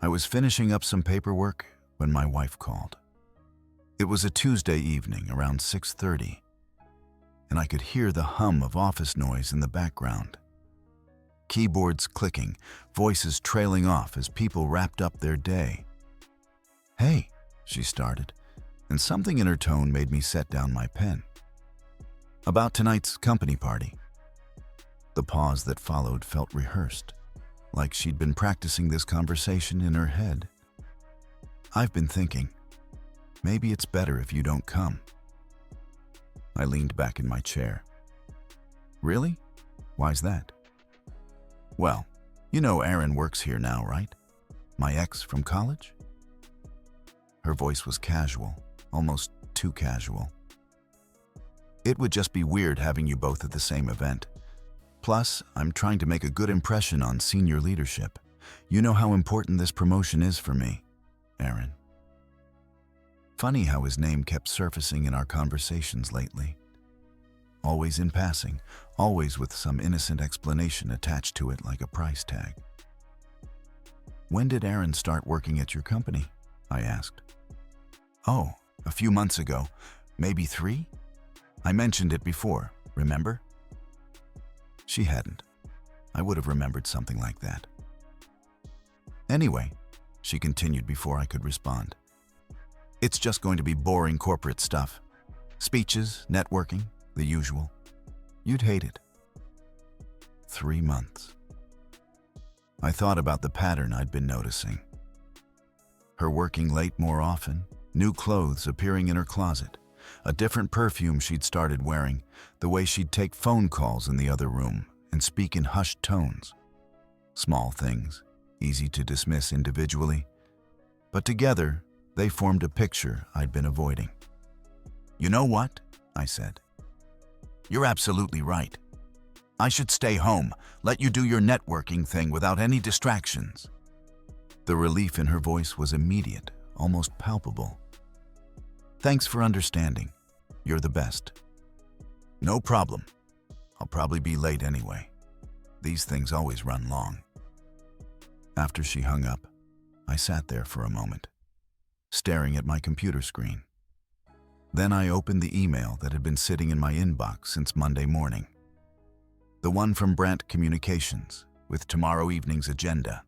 I was finishing up some paperwork when my wife called. It was a Tuesday evening around 6:30, and I could hear the hum of office noise in the background. Keyboards clicking, voices trailing off as people wrapped up their day. "Hey," she started, and something in her tone made me set down my pen. "About tonight's company party." The pause that followed felt rehearsed, like she'd been practicing this conversation in her head. "I've been thinking, maybe it's better if you don't come." I leaned back in my chair. "Really? Why's that?" "Well, you know Erin works here now, right? My ex from college?" Her voice was casual, almost too casual. "It would just be weird having you both at the same event. Plus, I'm trying to make a good impression on senior leadership. You know how important this promotion is for me, Erin." Funny how his name kept surfacing in our conversations lately. Always in passing, always with some innocent explanation attached to it like a price tag. "When did Erin start working at your company?" I asked. "Oh, a few months ago, maybe 3? I mentioned it before, remember?" She hadn't. I would have remembered something like that. "Anyway," she continued before I could respond, "it's just going to be boring corporate stuff. Speeches, networking, the usual. You'd hate it." 3 months. I thought about the pattern I'd been noticing. Her working late more often, new clothes appearing in her closet, a different perfume she'd started wearing, the way she'd take phone calls in the other room and speak in hushed tones. Small things, easy to dismiss individually, but together they formed a picture I'd been avoiding. "You know what?" I said. "You're absolutely right. I should stay home, let you do your networking thing without any distractions." The relief in her voice was immediate, almost palpable. "Thanks for understanding. You're the best." "No problem. I'll probably be late anyway. These things always run long." After she hung up, I sat there for a moment, staring at my computer screen. Then I opened the email that had been sitting in my inbox since Monday morning. The one from Brandt Communications, with tomorrow evening's agenda.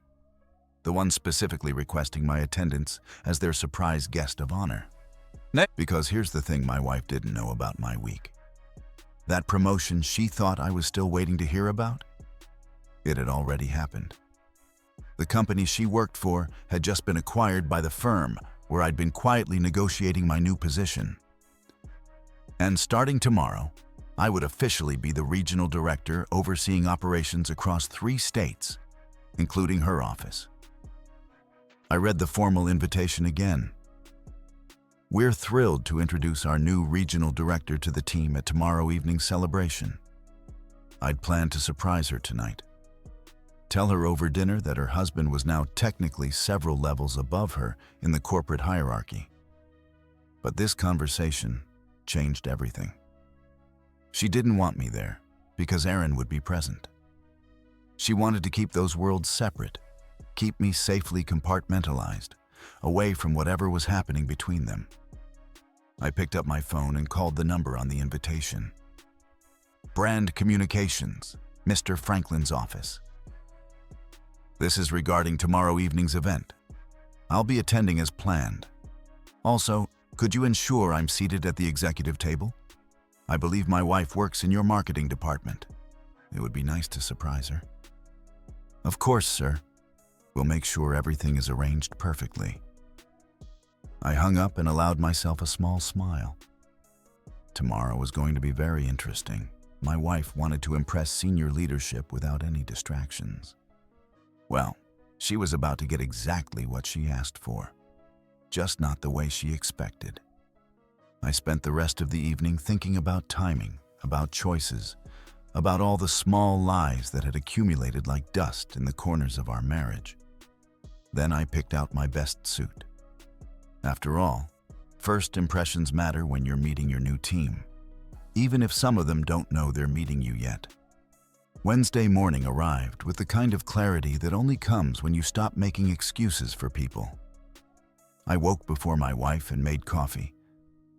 The one specifically requesting my attendance as their surprise guest of honor. Because here's the thing my wife didn't know about my week. That promotion she thought I was still waiting to hear about? It had already happened. The company she worked for had just been acquired by the firm where I'd been quietly negotiating my new position. And starting tomorrow, I would officially be the regional director overseeing operations across 3 states, including her office. I read the formal invitation again. "We're thrilled to introduce our new regional director to the team at tomorrow evening's celebration." I'd planned to surprise her tonight. Tell her over dinner that her husband was now technically several levels above her in the corporate hierarchy. But this conversation changed everything. She didn't want me there because Erin would be present. She wanted to keep those worlds separate, keep me safely compartmentalized, away from whatever was happening between them. I picked up my phone and called the number on the invitation. "Brand Communications, Mr. Franklin's office. This is regarding tomorrow evening's event. I'll be attending as planned. Also, could you ensure I'm seated at the executive table? I believe my wife works in your marketing department. It would be nice to surprise her." "Of course, sir. We'll make sure everything is arranged perfectly." I hung up and allowed myself a small smile. Tomorrow was going to be very interesting. My wife wanted to impress senior leadership without any distractions. Well, she was about to get exactly what she asked for, just not the way she expected. I spent the rest of the evening thinking about timing, about choices, about all the small lies that had accumulated like dust in the corners of our marriage. Then I picked out my best suit. After all, first impressions matter when you're meeting your new team, even if some of them don't know they're meeting you yet. Wednesday morning arrived with the kind of clarity that only comes when you stop making excuses for people. I woke before my wife and made coffee,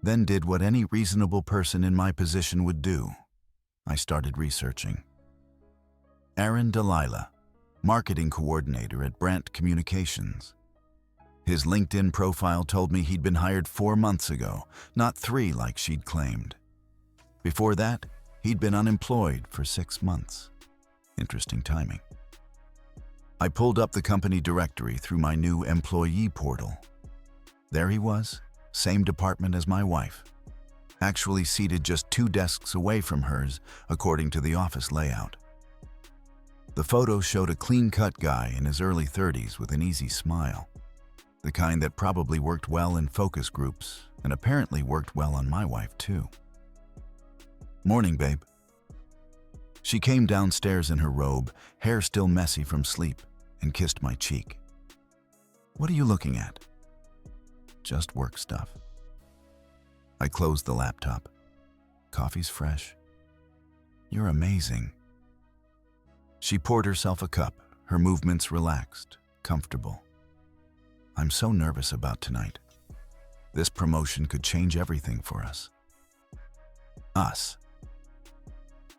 then did what any reasonable person in my position would do. I started researching. Aaron Delilah, marketing coordinator at Brandt Communications. His LinkedIn profile told me he'd been hired 4 months ago, not 3 like she'd claimed. Before that, he'd been unemployed for 6 months. Interesting timing. I pulled up the company directory through my new employee portal. There he was, same department as my wife, actually seated just 2 desks away from hers, according to the office layout. The photo showed a clean-cut guy in his early 30s with an easy smile, the kind that probably worked well in focus groups and apparently worked well on my wife too. "Morning, babe." She came downstairs in her robe, hair still messy from sleep, and kissed my cheek. "What are you looking at?" "Just work stuff." I closed the laptop. "Coffee's fresh." "You're amazing." She poured herself a cup, her movements relaxed, comfortable. "I'm so nervous about tonight. This promotion could change everything for us." Us.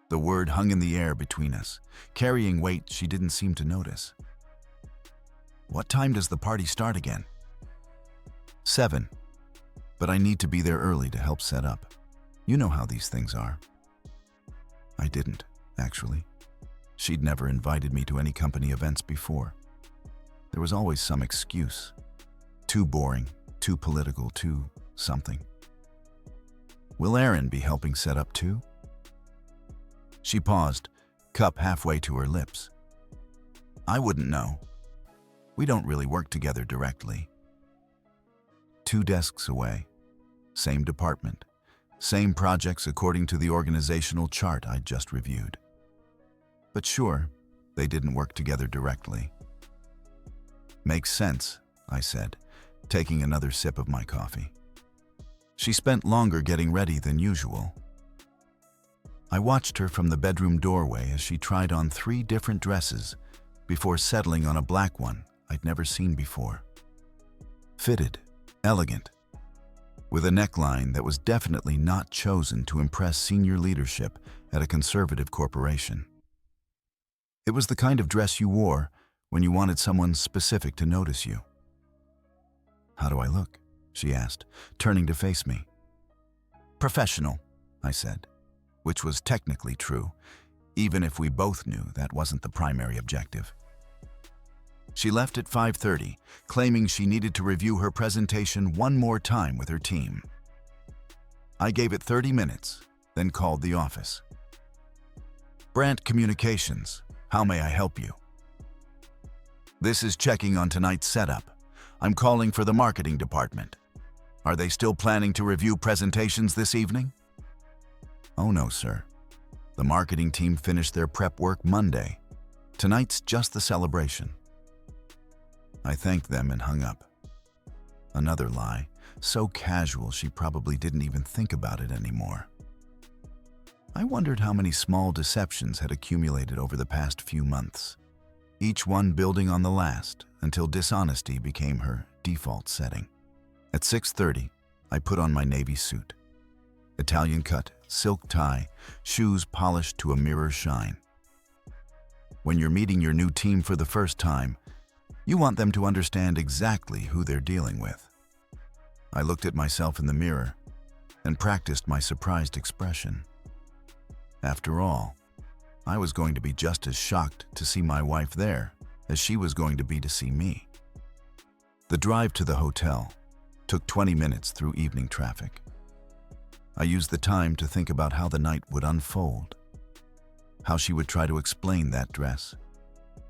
The word hung in the air between us, carrying weight she didn't seem to notice. "What time does the party start again?" 7. But I need to be there early to help set up. You know how these things are. I didn't, actually. She'd never invited me to any company events before. There was always some excuse. Too boring, too political, too something. "Will Aaron be helping set up too?" She paused, cup halfway to her lips. "I wouldn't know. We don't really work together directly." 2 desks away, same department, same projects according to the organizational chart I'd just reviewed. But sure, they didn't work together directly. "Makes sense," I said, taking another sip of my coffee. She spent longer getting ready than usual. I watched her from the bedroom doorway as she tried on 3 different dresses before settling on a black one I'd never seen before. Fitted, elegant, with a neckline that was definitely not chosen to impress senior leadership at a conservative corporation. It was the kind of dress you wore when you wanted someone specific to notice you. "How do I look?" she asked, turning to face me. "Professional," I said, which was technically true, even if we both knew that wasn't the primary objective. She left at 5:30, claiming she needed to review her presentation one more time with her team. I gave it 30 minutes, then called the office. "Brandt Communications, how may I help you?" "This is checking on tonight's setup. I'm calling for the marketing department. Are they still planning to review presentations this evening?" "Oh no, sir. The marketing team finished their prep work Monday. Tonight's just the celebration." I thanked them and hung up. Another lie, so casual she probably didn't even think about it anymore. I wondered how many small deceptions had accumulated over the past few months, each one building on the last until dishonesty became her default setting. At 6:30, I put on my navy suit. Italian cut, silk tie, shoes polished to a mirror shine. When you're meeting your new team for the first time, you want them to understand exactly who they're dealing with. I looked at myself in the mirror and practiced my surprised expression. After all, I was going to be just as shocked to see my wife there as she was going to be to see me. The drive to the hotel took 20 minutes through evening traffic. I used the time to think about how the night would unfold, how she would try to explain that dress,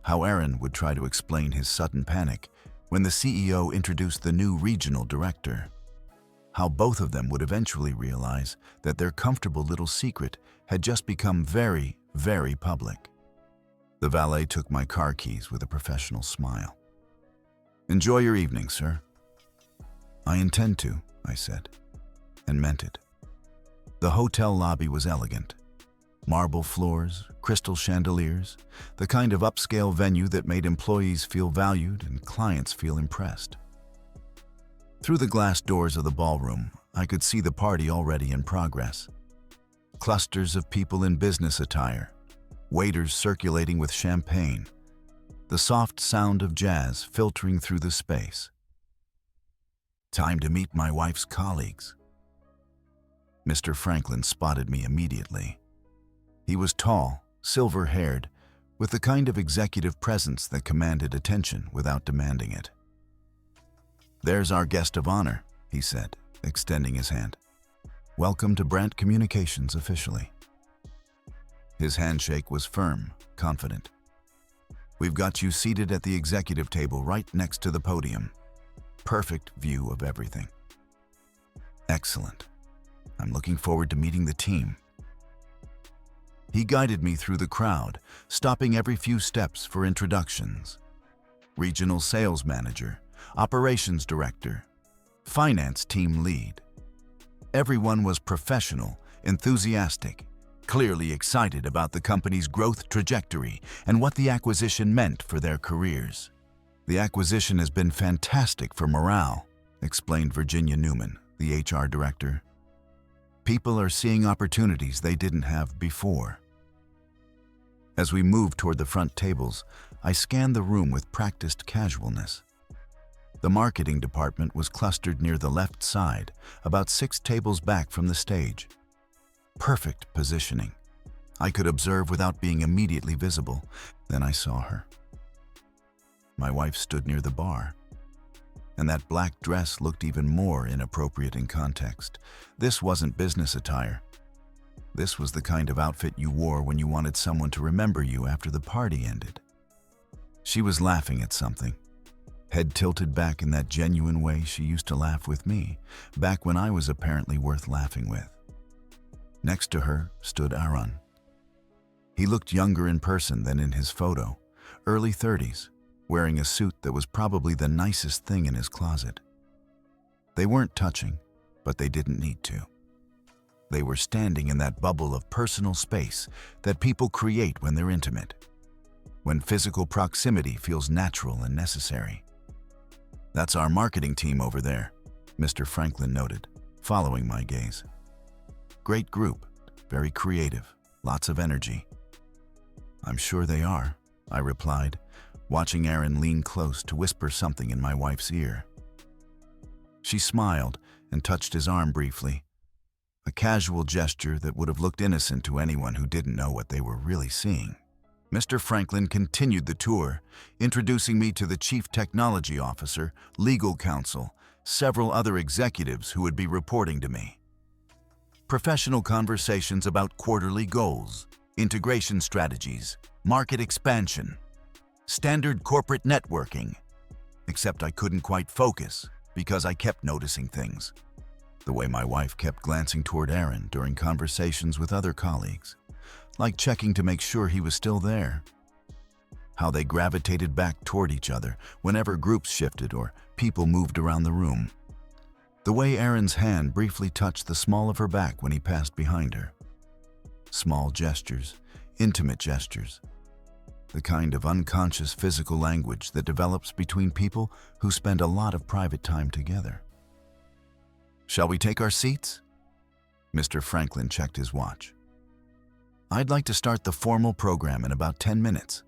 how Aaron would try to explain his sudden panic when the CEO introduced the new regional director, how both of them would eventually realize that their comfortable little secret had just become very, very public. The valet took my car keys with a professional smile. "Enjoy your evening, sir." "I intend to," I said, and meant it. The hotel lobby was elegant. Marble floors, crystal chandeliers, the kind of upscale venue that made employees feel valued and clients feel impressed. Through the glass doors of the ballroom, I could see the party already in progress. Clusters of people in business attire, waiters circulating with champagne, the soft sound of jazz filtering through the space. Time to meet my wife's colleagues. Mr. Franklin spotted me immediately. He was tall, silver-haired, with the kind of executive presence that commanded attention without demanding it. "There's our guest of honor," he said, extending his hand. "Welcome to Brandt Communications officially." His handshake was firm, confident. "We've got you seated at the executive table right next to the podium. Perfect view of everything." "Excellent. I'm looking forward to meeting the team." He guided me through the crowd, stopping every few steps for introductions. Regional sales manager, operations director, finance team lead. Everyone was professional, enthusiastic, clearly excited about the company's growth trajectory and what the acquisition meant for their careers. "The acquisition has been fantastic for morale," explained Virginia Newman, the HR director. "People are seeing opportunities they didn't have before." As we moved toward the front tables, I scanned the room with practiced casualness. The marketing department was clustered near the left side, about 6 tables back from the stage. Perfect positioning. I could observe without being immediately visible. Then I saw her. My wife stood near the bar, and that black dress looked even more inappropriate in context. This wasn't business attire. This was the kind of outfit you wore when you wanted someone to remember you after the party ended. She was laughing at something, head tilted back in that genuine way she used to laugh with me, back when I was apparently worth laughing with. Next to her stood Aaron. He looked younger in person than in his photo, early 30s, wearing a suit that was probably the nicest thing in his closet. They weren't touching, but they didn't need to. They were standing in that bubble of personal space that people create when they're intimate, when physical proximity feels natural and necessary. "That's our marketing team over there," Mr. Franklin noted, following my gaze. "Great group, very creative, lots of energy." "I'm sure they are," I replied, watching Aaron lean close to whisper something in my wife's ear. She smiled and touched his arm briefly, a casual gesture that would have looked innocent to anyone who didn't know what they were really seeing. Mr. Franklin continued the tour, introducing me to the Chief Technology Officer, legal counsel, several other executives who would be reporting to me. Professional conversations about quarterly goals, integration strategies, market expansion, standard corporate networking. Except I couldn't quite focus because I kept noticing things. The way my wife kept glancing toward Aaron during conversations with other colleagues, like checking to make sure he was still there. How they gravitated back toward each other whenever groups shifted or people moved around the room. The way Aaron's hand briefly touched the small of her back when he passed behind her. Small gestures, intimate gestures. The kind of unconscious physical language that develops between people who spend a lot of private time together. "Shall we take our seats?" Mr. Franklin checked his watch. "I'd like to start the formal program in about 10 minutes.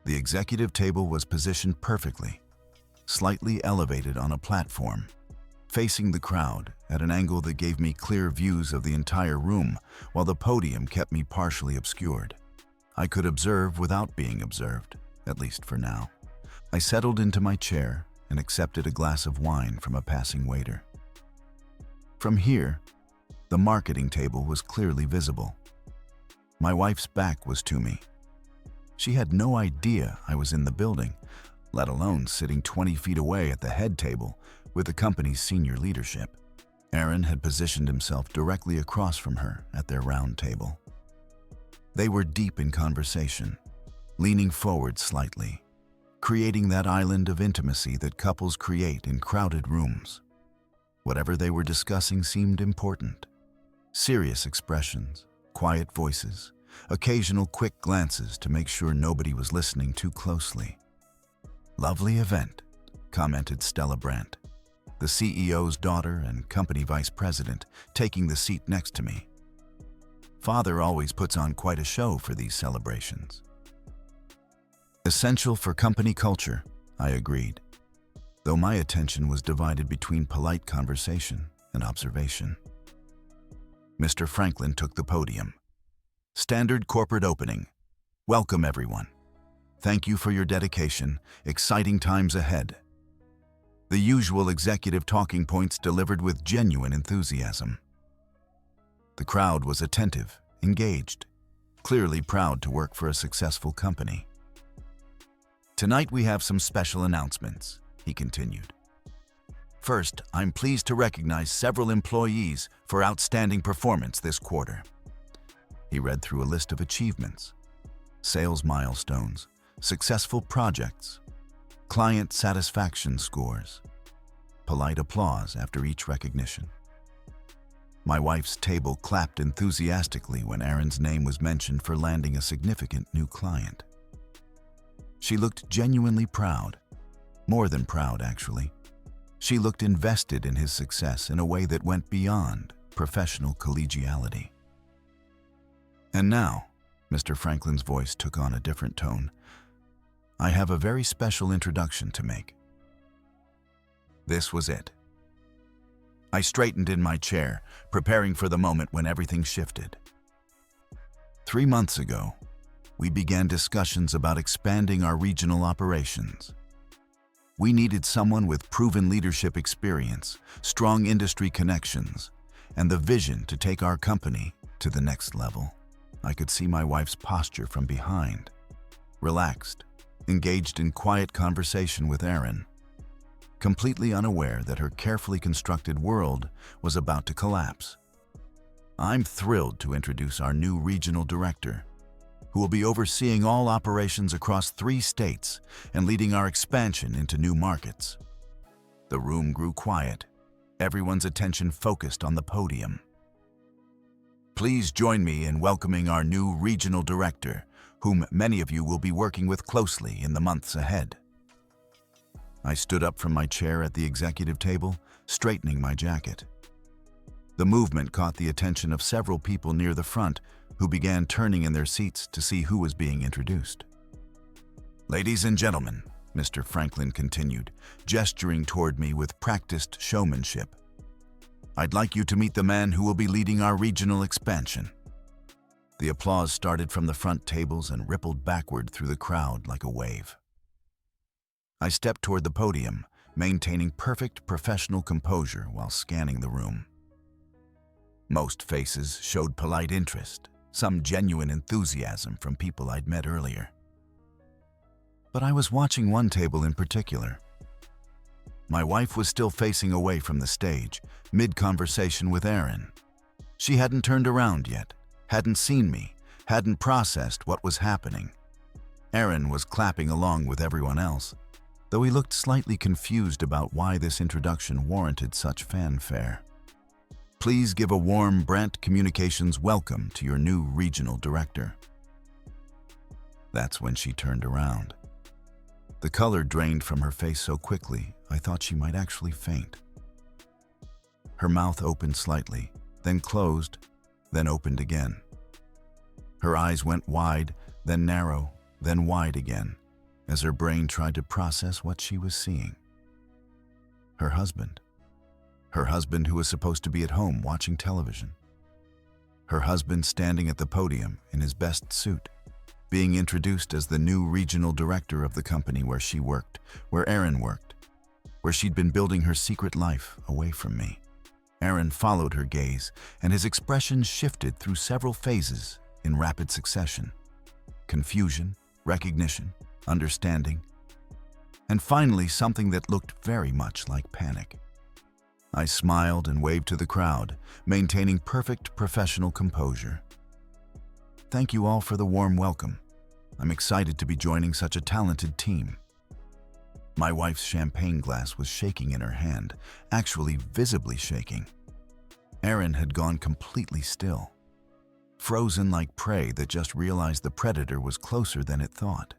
The executive table was positioned perfectly, slightly elevated on a platform, facing the crowd at an angle that gave me clear views of the entire room, while the podium kept me partially obscured. I could observe without being observed, at least for now. I settled into my chair and accepted a glass of wine from a passing waiter. From here, the marketing table was clearly visible. My wife's back was to me. She had no idea I was in the building, let alone sitting 20 feet away at the head table with the company's senior leadership. Aaron had positioned himself directly across from her at their round table. They were deep in conversation, leaning forward slightly, creating that island of intimacy that couples create in crowded rooms. Whatever they were discussing seemed important. Serious expressions, quiet voices, occasional quick glances to make sure nobody was listening too closely. "Lovely event," commented Stella Brandt, the CEO's daughter and company vice president, taking the seat next to me. "Father always puts on quite a show for these celebrations." "Essential for company culture," I agreed, though my attention was divided between polite conversation and observation. Mr. Franklin took the podium. "Standard corporate opening. Welcome, everyone. Thank you for your dedication. Exciting times ahead." The usual executive talking points delivered with genuine enthusiasm. The crowd was attentive, engaged, clearly proud to work for a successful company. "Tonight we have some special announcements," he continued. "First, I'm pleased to recognize several employees for outstanding performance this quarter." He read through a list of achievements, sales milestones, successful projects, client satisfaction scores. Polite applause after each recognition. My wife's table clapped enthusiastically when Aaron's name was mentioned for landing a significant new client. She looked genuinely proud, more than proud actually. She looked invested in his success in a way that went beyond professional collegiality. "And now," Mr. Franklin's voice took on a different tone, "I have a very special introduction to make." This was it. I straightened in my chair, preparing for the moment when everything shifted. 3 months ago, we began discussions about expanding our regional operations. We needed someone with proven leadership experience, strong industry connections, and the vision to take our company to the next level. I could see my wife's posture from behind, relaxed, engaged in quiet conversation with Aaron, completely unaware that her carefully constructed world was about to collapse. I'm thrilled to introduce our new regional director, who will be overseeing all operations across 3 states and leading our expansion into new markets. The room grew quiet, everyone's attention focused on the podium. "Please join me in welcoming our new regional director, whom many of you will be working with closely in the months ahead." I stood up from my chair at the executive table, straightening my jacket. The movement caught the attention of several people near the front, who began turning in their seats to see who was being introduced. "Ladies and gentlemen," Mr. Franklin continued, gesturing toward me with practiced showmanship, "I'd like you to meet the man who will be leading our regional expansion." The applause started from the front tables and rippled backward through the crowd like a wave. I stepped toward the podium, maintaining perfect professional composure while scanning the room. Most faces showed polite interest, some genuine enthusiasm from people I'd met earlier. But I was watching one table in particular. My wife was still facing away from the stage, mid-conversation with Aaron. She hadn't turned around yet, hadn't seen me, hadn't processed what was happening. Aaron was clapping along with everyone else, though he looked slightly confused about why this introduction warranted such fanfare. "Please give a warm Brandt Communications welcome to your new regional director." That's when she turned around. The color drained from her face so quickly, I thought she might actually faint. Her mouth opened slightly, then closed, then opened again. Her eyes went wide, then narrow, then wide again, as her brain tried to process what she was seeing. Her husband. Her husband who was supposed to be at home watching television. Her husband standing at the podium in his best suit, being introduced as the new regional director of the company where she worked, where Aaron worked, where she'd been building her secret life away from me. Aaron followed her gaze, and his expression shifted through several phases in rapid succession. Confusion, recognition, understanding, and finally something that looked very much like panic. I smiled and waved to the crowd, maintaining perfect professional composure. "Thank you all for the warm welcome. I'm excited to be joining such a talented team." My wife's champagne glass was shaking in her hand, actually visibly shaking. Aaron had gone completely still. frozen like prey that just realized the predator was closer than it thought.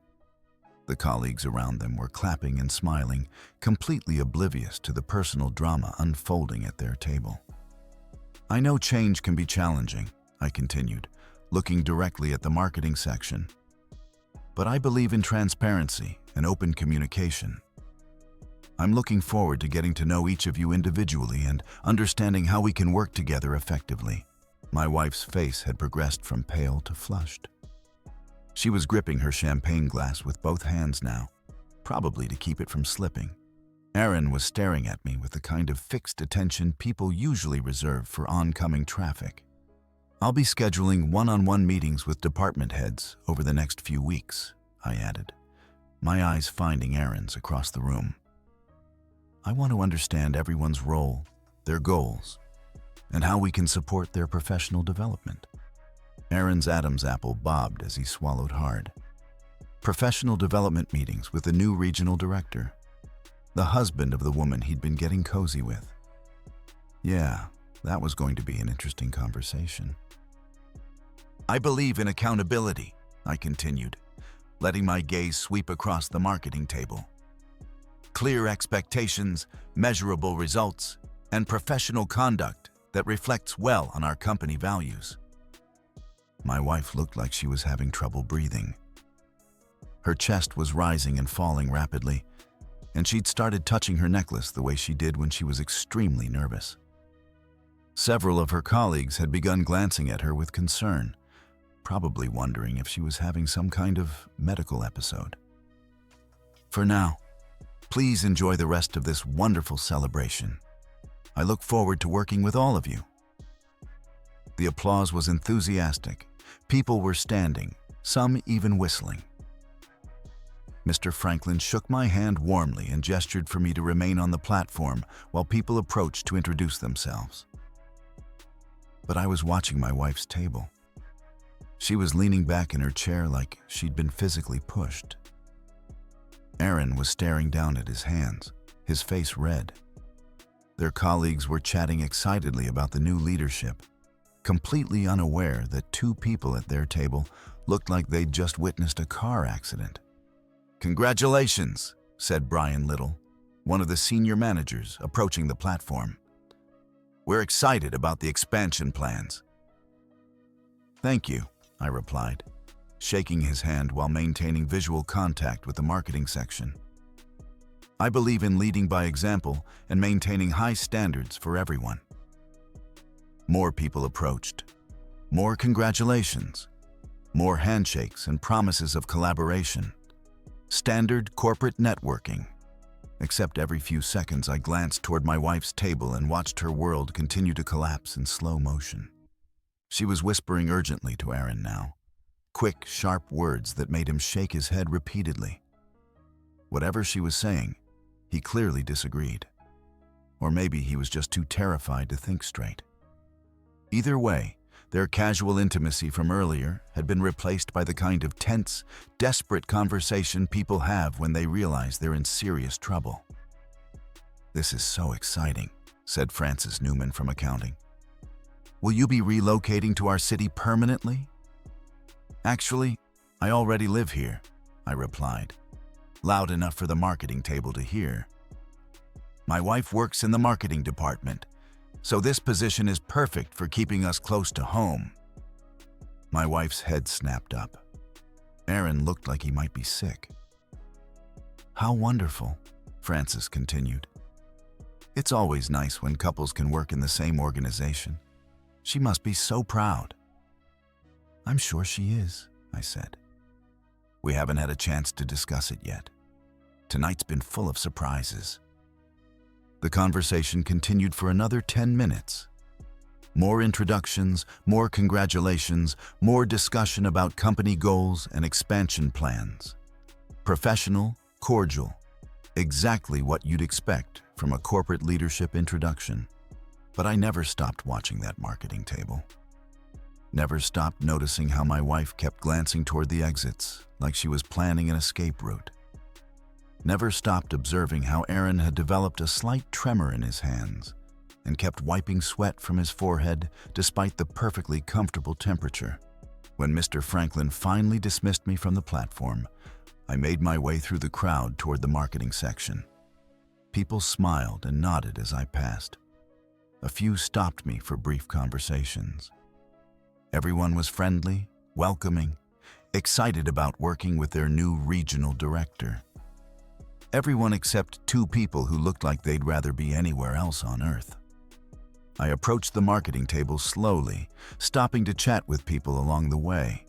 The colleagues around them were clapping and smiling, completely oblivious to the personal drama unfolding at their table. I know change can be challenging, I continued, looking directly at the marketing section. But I believe in transparency and open communication. I'm looking forward to getting to know each of you individually and understanding how we can work together effectively. My wife's face had progressed from pale to flushed. She was gripping her champagne glass with both hands now, probably to keep it from slipping. Aaron was staring at me with the kind of fixed attention people usually reserve for oncoming traffic. I'll be scheduling one-on-one meetings with department heads over the next few weeks, I added, my eyes finding Aaron's across the room. I want to understand everyone's role, their goals, and how we can support their professional development. Aaron's Adam's apple bobbed as he swallowed hard. Professional development meetings with the new regional director, the husband of the woman he'd been getting cozy with. Yeah, that was going to be an interesting conversation. I believe in accountability, I continued, letting my gaze sweep across the marketing table. Clear expectations, measurable results, and professional conduct that reflects well on our company values. My wife looked like she was having trouble breathing. Her chest was rising and falling rapidly, and she'd started touching her necklace the way she did when she was extremely nervous. Several of her colleagues had begun glancing at her with concern, probably wondering if she was having some kind of medical episode. For now, please enjoy the rest of this wonderful celebration. I look forward to working with all of you. The applause was enthusiastic. People were standing, some even whistling. Mr. Franklin shook my hand warmly and gestured for me to remain on the platform while people approached to introduce themselves. But I was watching my wife's table. She was leaning back in her chair like she'd been physically pushed. Aaron was staring down at his hands, his face red. Their colleagues were chatting excitedly about the new leadership, completely unaware that two people at their table looked like they'd just witnessed a car accident. "Congratulations," said Brian Little, one of the senior managers approaching the platform. "We're excited about the expansion plans." "Thank you," I replied, shaking his hand while maintaining visual contact with the marketing section. I believe in leading by example and maintaining high standards for everyone. More people approached. More congratulations. More handshakes and promises of collaboration. Standard corporate networking. Except every few seconds I glanced toward my wife's table and watched her world continue to collapse in slow motion. She was whispering urgently to Aaron now, quick, sharp words that made him shake his head repeatedly. Whatever she was saying, he clearly disagreed. Or maybe he was just too terrified to think straight. Either way, their casual intimacy from earlier had been replaced by the kind of tense, desperate conversation people have when they realize they're in serious trouble. "This is so exciting," said Francis Newman from accounting. "Will you be relocating to our city permanently?" "Actually, I already live here," I replied, loud enough for the marketing table to hear. "My wife works in the marketing department, so this position is perfect for keeping us close to home." My wife's head snapped up. Aaron looked like he might be sick. "How wonderful," Francis continued. "It's always nice when couples can work in the same organization. She must be so proud." "I'm sure she is," I said. "We haven't had a chance to discuss it yet. Tonight's been full of surprises." The conversation continued for another 10 minutes. More introductions, more congratulations, more discussion about company goals and expansion plans. Professional, cordial, exactly what you'd expect from a corporate leadership introduction. But I never stopped watching that marketing table. Never stopped noticing how my wife kept glancing toward the exits, like she was planning an escape route. Never stopped observing how Aaron had developed a slight tremor in his hands, and kept wiping sweat from his forehead despite the perfectly comfortable temperature. When Mr. Franklin finally dismissed me from the platform, I made my way through the crowd toward the marketing section. People smiled and nodded as I passed. A few stopped me for brief conversations. Everyone was friendly, welcoming, excited about working with their new regional director. Everyone except two people who looked like they'd rather be anywhere else on Earth. I approached the marketing table slowly, stopping to chat with people along the way.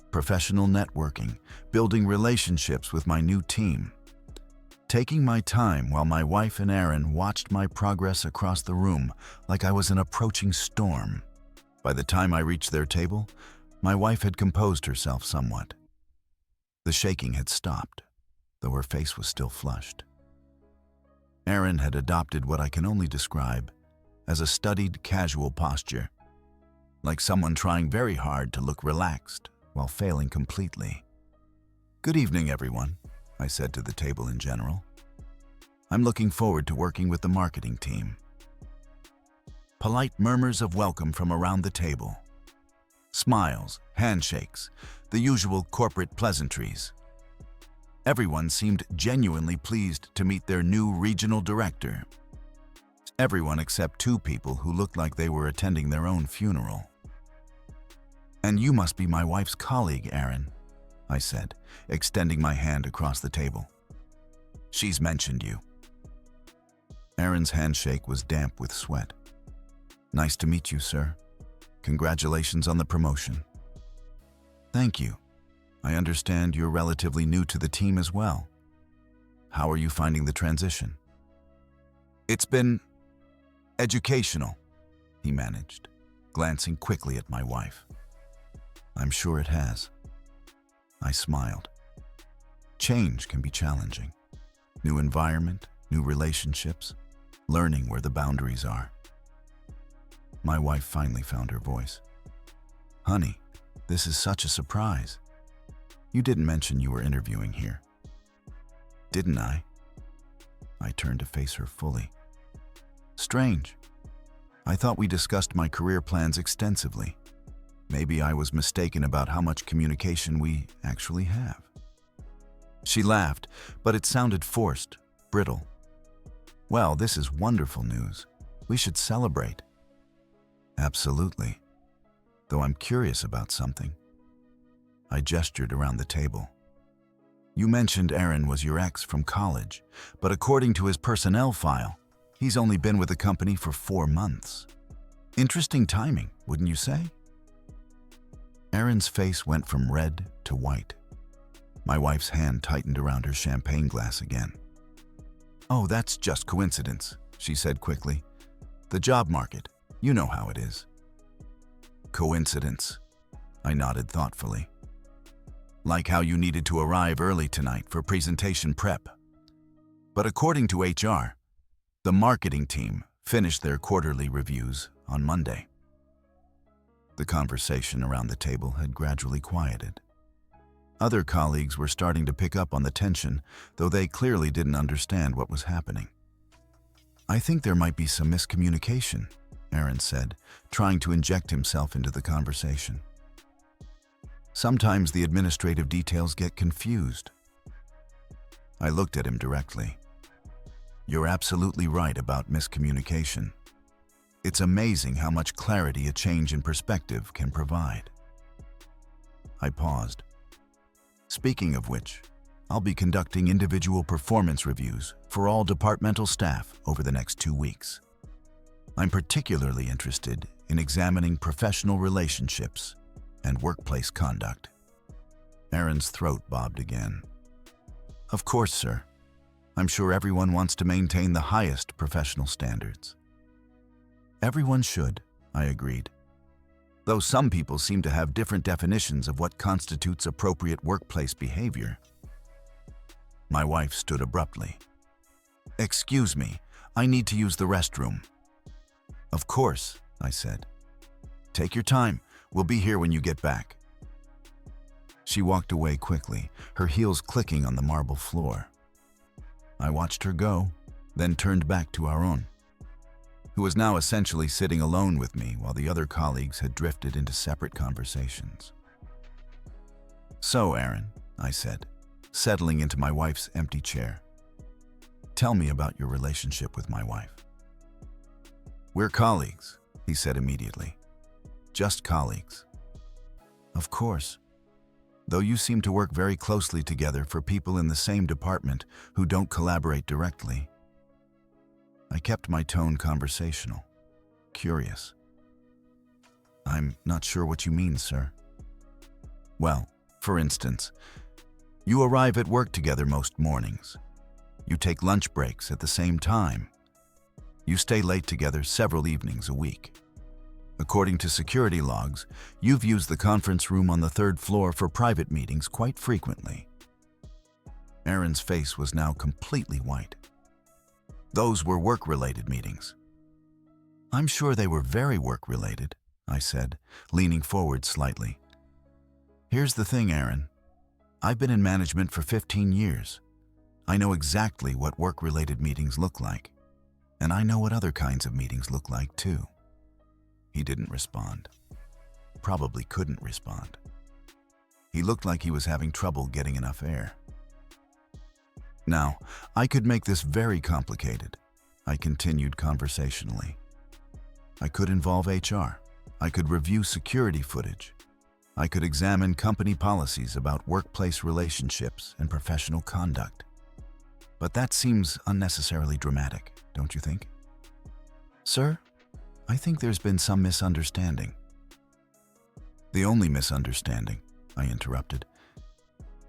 Professional networking, building relationships with my new team. Taking my time while my wife and Aaron watched my progress across the room like I was an approaching storm. By the time I reached their table, my wife had composed herself somewhat. The shaking had stopped, though her face was still flushed. Aaron had adopted what I can only describe as a studied, casual posture, like someone trying very hard to look relaxed while failing completely. "Good evening, everyone," I said to the table in general. "I'm looking forward to working with the marketing team." Polite murmurs of welcome from around the table. Smiles, handshakes, the usual corporate pleasantries. Everyone seemed genuinely pleased to meet their new regional director. Everyone except two people who looked like they were attending their own funeral. "And you must be my wife's colleague, Aaron," I said, extending my hand across the table. "She's mentioned you." Aaron's handshake was damp with sweat. "Nice to meet you, sir. Congratulations on the promotion." "Thank you. I understand you're relatively new to the team as well. How are you finding the transition?" "It's been educational," he managed, glancing quickly at my wife. "I'm sure it has." I smiled. Change can be challenging. New environment, new relationships, learning where the boundaries are. My wife finally found her voice. "Honey, this is such a surprise. You didn't mention you were interviewing here." "Didn't I?" I turned to face her fully. "Strange. I thought we discussed my career plans extensively. Maybe I was mistaken about how much communication we actually have." She laughed, but it sounded forced, brittle. "Well, this is wonderful news. We should celebrate." "Absolutely. Though I'm curious about something." I gestured around the table. "You mentioned Aaron was your ex from college, but according to his personnel file, he's only been with the company for 4 months. Interesting timing, wouldn't you say?" Aaron's face went from red to white. My wife's hand tightened around her champagne glass again. "Oh, that's just coincidence," she said quickly. "The job market, you know how it is." "Coincidence," I nodded thoughtfully. "Like how you needed to arrive early tonight for presentation prep. But according to HR, the marketing team finished their quarterly reviews on Monday." The conversation around the table had gradually quieted. Other colleagues were starting to pick up on the tension, though they clearly didn't understand what was happening. "I think there might be some miscommunication," Aaron said, trying to inject himself into the conversation. "Sometimes the administrative details get confused." I looked at him directly. "You're absolutely right about miscommunication. It's amazing how much clarity a change in perspective can provide." I paused. "Speaking of which, I'll be conducting individual performance reviews for all departmental staff over the next 2 weeks. I'm particularly interested in examining professional relationships and workplace conduct." Aaron's throat bobbed again. "Of course, sir. I'm sure everyone wants to maintain the highest professional standards." "Everyone should," I agreed. "Though some people seem to have different definitions of what constitutes appropriate workplace behavior." My wife stood abruptly. "Excuse me, I need to use the restroom." "Of course," I said. "Take your time. We'll be here when you get back." She walked away quickly, her heels clicking on the marble floor. I watched her go, then turned back to Aaron, who was now essentially sitting alone with me while the other colleagues had drifted into separate conversations. "So, Aaron," I said, settling into my wife's empty chair, "tell me about your relationship with my wife." "We're colleagues," he said immediately. "Just colleagues." "Of course. Though you seem to work very closely together for people in the same department who don't collaborate directly." I kept my tone conversational, curious. "I'm not sure what you mean, sir." "Well, for instance, you arrive at work together most mornings. You take lunch breaks at the same time. You stay late together several evenings a week. According to security logs, you've used the conference room on the third floor for private meetings quite frequently." Aaron's face was now completely white. "Those were work-related meetings." "I'm sure they were very work-related," I said, leaning forward slightly. "Here's the thing, Aaron. I've been in management for 15 years. I know exactly what work-related meetings look like, and I know what other kinds of meetings look like too." He didn't respond. Probably couldn't respond. He looked like he was having trouble getting enough air. "Now, I could make this very complicated," I continued conversationally. "I could involve HR. I could review security footage. I could examine company policies about workplace relationships and professional conduct. But that seems unnecessarily dramatic, don't you think?" "Sir, I think there's been some misunderstanding." "The only misunderstanding," I interrupted,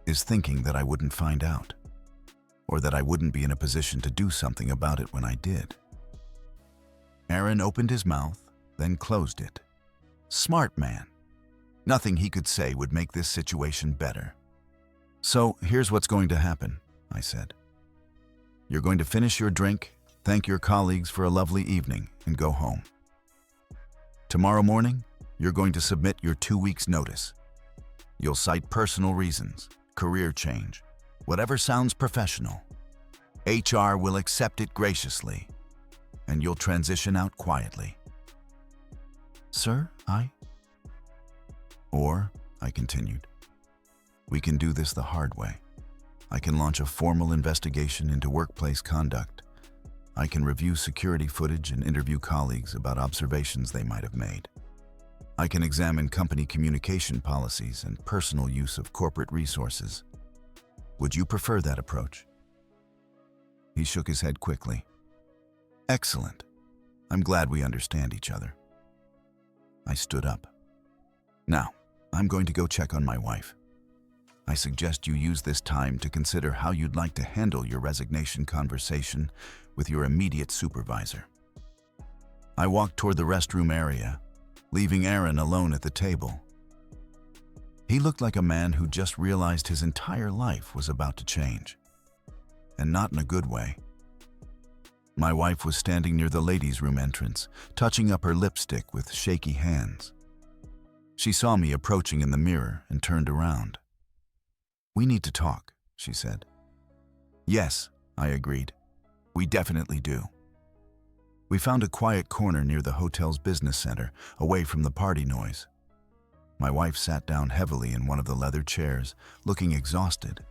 "is thinking that I wouldn't find out, or that I wouldn't be in a position to do something about it when I did." Aaron opened his mouth, then closed it. Smart man. Nothing he could say would make this situation better. "So here's what's going to happen," I said. "You're going to finish your drink, thank your colleagues for a lovely evening, and go home. Tomorrow morning, you're going to submit your 2 weeks' notice. You'll cite personal reasons, career change, whatever sounds professional. HR will accept it graciously, and you'll transition out quietly." "Sir, Or," I continued, "we can do this the hard way. I can launch a formal investigation into workplace conduct. I can review security footage and interview colleagues about observations they might have made. I can examine company communication policies and personal use of corporate resources. Would you prefer that approach?" He shook his head quickly. "Excellent. I'm glad we understand each other." I stood up. "Now, I'm going to go check on my wife. I suggest you use this time to consider how you'd like to handle your resignation conversation with your immediate supervisor." I walked toward the restroom area, leaving Aaron alone at the table. He looked like a man who just realized his entire life was about to change, and not in a good way. My wife was standing near the ladies' room entrance, touching up her lipstick with shaky hands. She saw me approaching in the mirror and turned around. "We need to talk," she said. "Yes," I agreed. "We definitely do." We found a quiet corner near the hotel's business center, away from the party noise. My wife sat down heavily in one of the leather chairs, looking exhausted.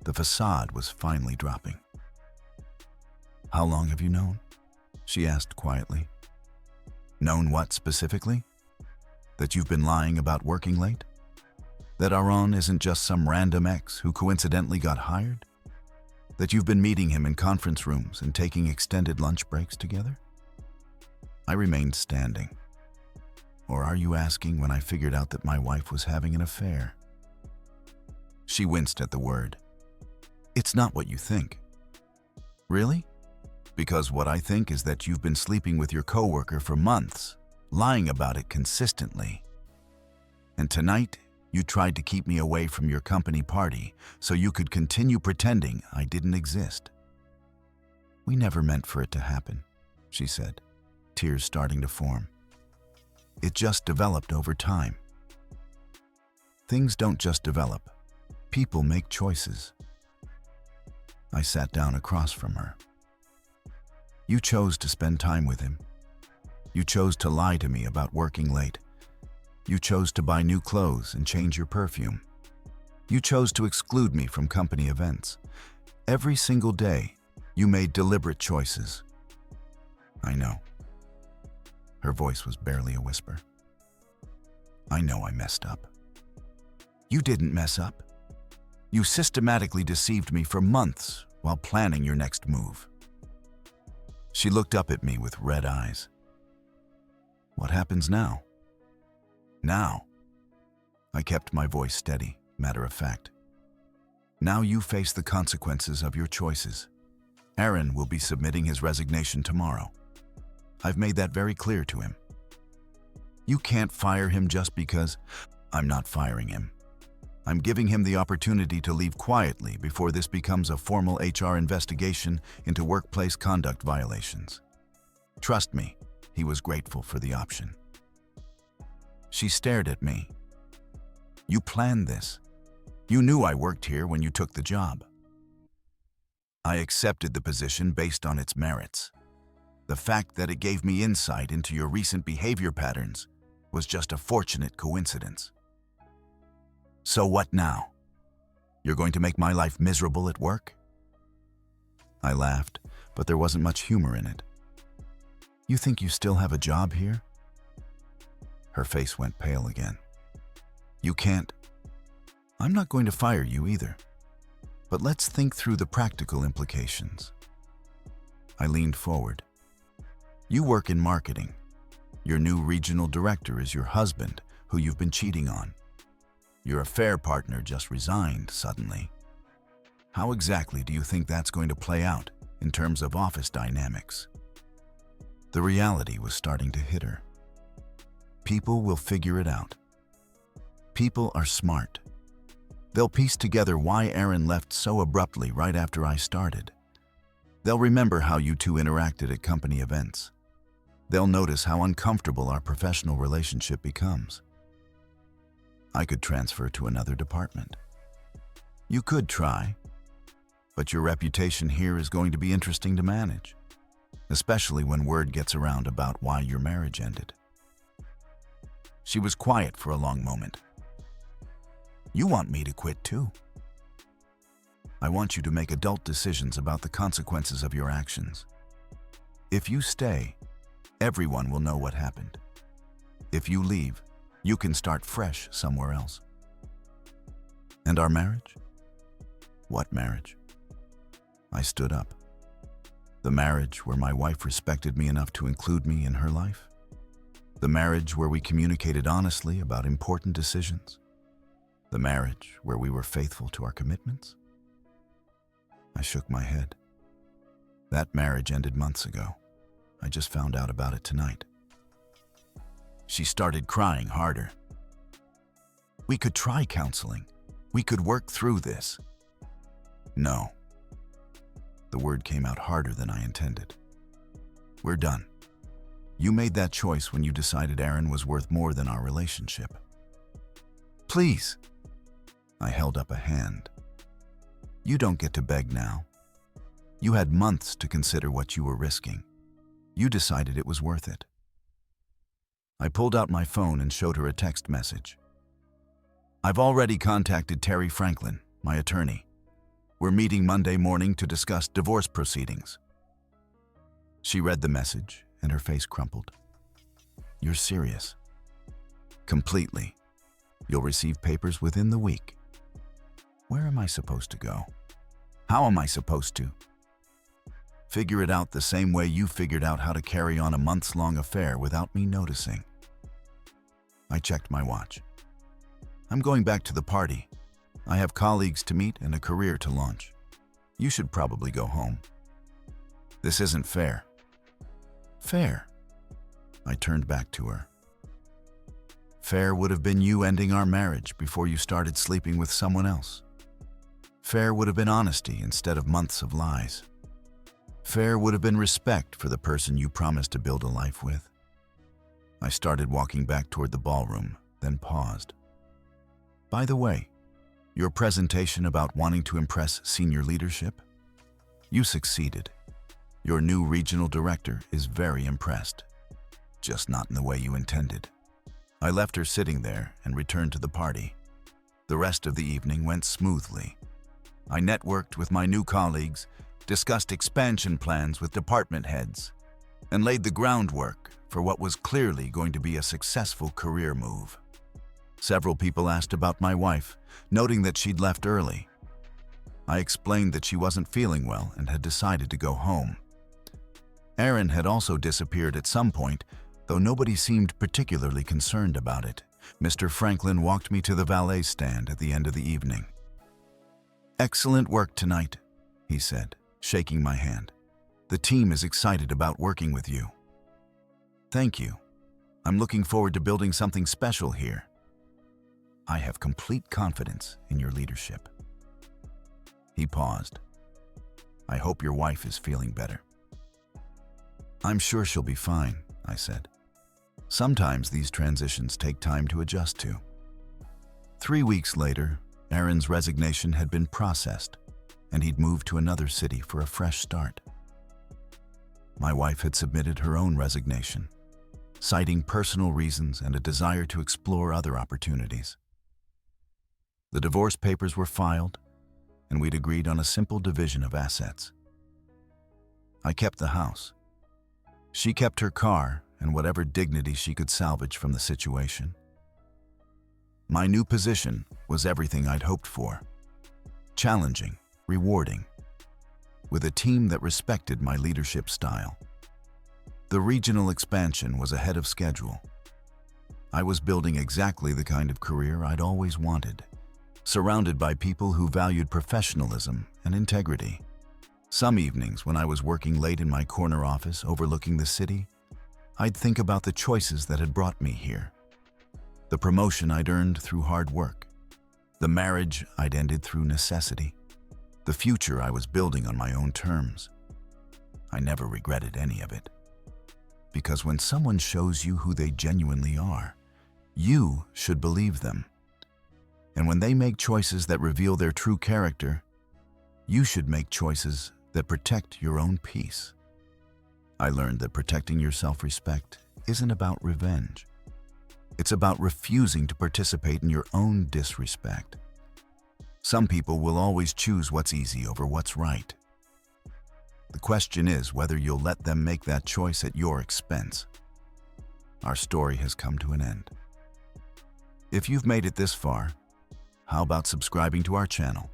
The facade was finally dropping. "How long have you known?" she asked quietly. "Known what specifically? That you've been lying about working late? That Aaron isn't just some random ex who coincidentally got hired? That you've been meeting him in conference rooms and taking extended lunch breaks together?" I remained standing. "Or are you asking when I figured out that my wife was having an affair?" She winced at the word. "It's not what you think." "Really? Because what I think is that you've been sleeping with your coworker for months, lying about it consistently. And tonight, you tried to keep me away from your company party so you could continue pretending I didn't exist." "We never meant for it to happen," she said, tears starting to form. "It just developed over time." "Things don't just develop. People make choices." I sat down across from her. "You chose to spend time with him. You chose to lie to me about working late. You chose to buy new clothes and change your perfume. You chose to exclude me from company events. Every single day, you made deliberate choices. I know. Her voice was barely a whisper. I know I messed up. You didn't mess up. You systematically deceived me for months while planning your next move. She looked up at me with red eyes. What happens now? Now. I kept my voice steady, matter of fact. Now you face the consequences of your choices. Aaron will be submitting his resignation tomorrow. I've made that very clear to him. You can't fire him just because. I'm not firing him. I'm giving him the opportunity to leave quietly before this becomes a formal HR investigation into workplace conduct violations. Trust me, he was grateful for the option. She stared at me. You planned this. You knew I worked here when you took the job. I accepted the position based on its merits. The fact that it gave me insight into your recent behavior patterns was just a fortunate coincidence. So what now? You're going to make my life miserable at work? I laughed, but there wasn't much humor in it. You think you still have a job here? Her face went pale again. You can't. I'm not going to fire you either. But let's think through the practical implications. I leaned forward. You work in marketing. Your new regional director is your husband, who you've been cheating on. Your affair partner just resigned suddenly. How exactly do you think that's going to play out in terms of office dynamics? The reality was starting to hit her. People will figure it out. People are smart. They'll piece together why Aaron left so abruptly right after I started. They'll remember how you two interacted at company events. They'll notice how uncomfortable our professional relationship becomes. I could transfer to another department. You could try, but your reputation here is going to be interesting to manage, especially when word gets around about why your marriage ended. She was quiet for a long moment. You want me to quit too? I want you to make adult decisions about the consequences of your actions. If you stay, everyone will know what happened. If you leave, you can start fresh somewhere else. And our marriage? What marriage? I stood up. The marriage where my wife respected me enough to include me in her life? The marriage where we communicated honestly about important decisions? The marriage where we were faithful to our commitments? I shook my head. That marriage ended months ago. I just found out about it tonight. She started crying harder. We could try counseling. We could work through this. No. The word came out harder than I intended. We're done. You made that choice when you decided Aaron was worth more than our relationship. Please. I held up a hand. You don't get to beg now. You had months to consider what you were risking. You decided it was worth it. I pulled out my phone and showed her a text message. I've already contacted Terry Franklin, my attorney. We're meeting Monday morning to discuss divorce proceedings. She read the message and her face crumpled. You're serious? Completely. You'll receive papers within the week. Where am I supposed to go? How am I supposed to? Figure it out the same way you figured out how to carry on a months-long affair without me noticing. I checked my watch. I'm going back to the party. I have colleagues to meet and a career to launch. You should probably go home. This isn't fair. Fair? I turned back to her. Fair would have been you ending our marriage before you started sleeping with someone else. Fair would have been honesty instead of months of lies. Fair would have been respect for the person you promised to build a life with. I started walking back toward the ballroom, then paused. By the way, your presentation about wanting to impress senior leadership? You succeeded. Your new regional director is very impressed. just not in the way you intended. I left her sitting there and returned to the party. The rest of the evening went smoothly. I networked with my new colleagues, discussed expansion plans with department heads, and laid the groundwork for what was clearly going to be a successful career move. Several people asked about my wife, noting that she'd left early. I explained that she wasn't feeling well and had decided to go home. Erin had also disappeared at some point, though nobody seemed particularly concerned about it. Mr. Franklin walked me to the valet stand at the end of the evening. "Excellent work tonight," he said, shaking my hand. "The team is excited about working with you." "Thank you. I'm looking forward to building something special here. I have complete confidence in your leadership." He paused. "I hope your wife is feeling better." "I'm sure she'll be fine," I said. Sometimes these transitions take time to adjust to. 3 weeks later, Erin's resignation had been processed, and he'd moved to another city for a fresh start. My wife had submitted her own resignation, citing personal reasons and a desire to explore other opportunities. The divorce papers were filed, and we'd agreed on a simple division of assets. I kept the house. She kept her car and whatever dignity she could salvage from the situation. My new position was everything I'd hoped for. Challenging, rewarding, with a team that respected my leadership style. The regional expansion was ahead of schedule. I was building exactly the kind of career I'd always wanted, surrounded by people who valued professionalism and integrity. Some evenings when I was working late in my corner office overlooking the city, I'd think about the choices that had brought me here. The promotion I'd earned through hard work. The marriage I'd ended through necessity. The future I was building on my own terms. I never regretted any of it. Because when someone shows you who they genuinely are, you should believe them. And when they make choices that reveal their true character, you should make choices that protect your own peace. I learned that protecting your self-respect isn't about revenge. It's about refusing to participate in your own disrespect. Some people will always choose what's easy over what's right. The question is whether you'll let them make that choice at your expense. Our story has come to an end. If you've made it this far, how about subscribing to our channel?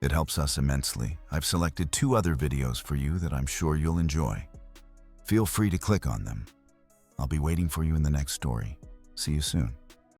It helps us immensely. I've selected 2 other videos for you that I'm sure you'll enjoy. Feel free to click on them. I'll be waiting for you in the next story. See you soon.